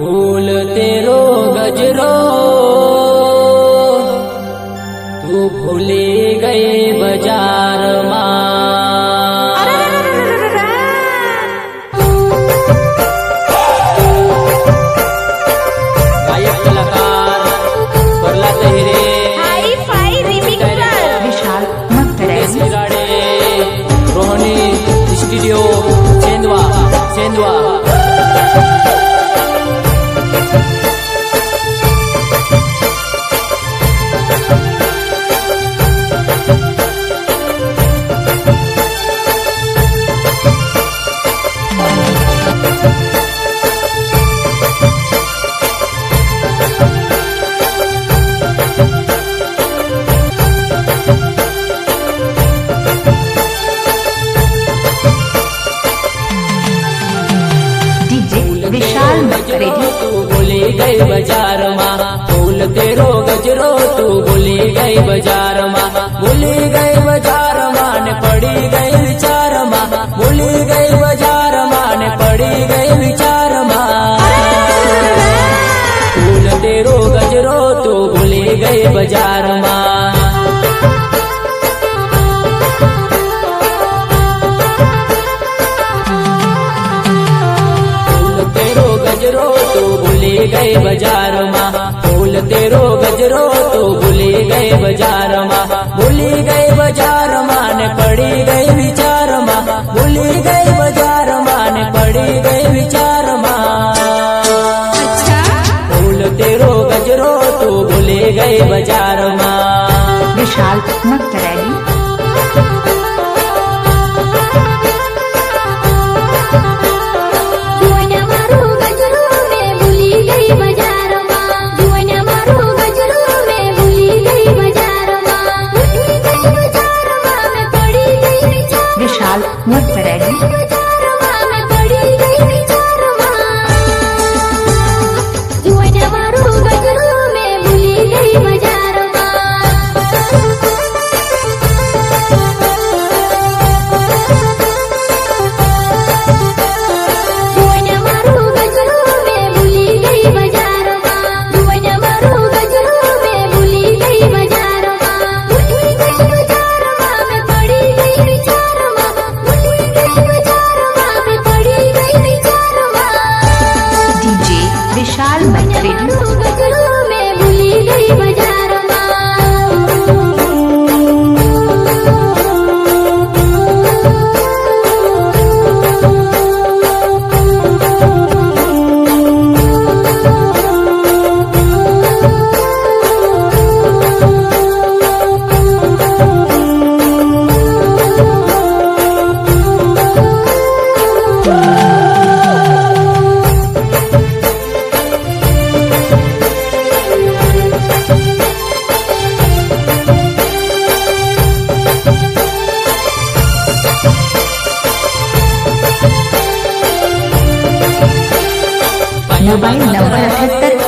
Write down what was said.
फूल तेरो गजरो तू भूली गई बाजार गायक कलाकार परला तहिरे विशाल मकतरे रोहनी स्टूडियो सेंधवा विशाल मकतरे तू भूली गई बाजार फूल तेरो गजरो तू भूली गई बाजार भूली गई बाजार ने पड़ी गई विचार भूली गई बाजार ने पड़ी गई विचार फूल तेरो गजरो तू भूली गई बाजार गजरो तू भूली गई बाजार फूल तेरो गजरो तू भूली गई बाजार भूली गई बाजार ने पड़ी गई विचार भूली गई बाजार ने पड़ी गई विचार फूल तेरो गजरो तू भूली गई बाजार विशाल मकतरे विशाल मकतरे विशाल मकतरे मोबाइल नंबर 78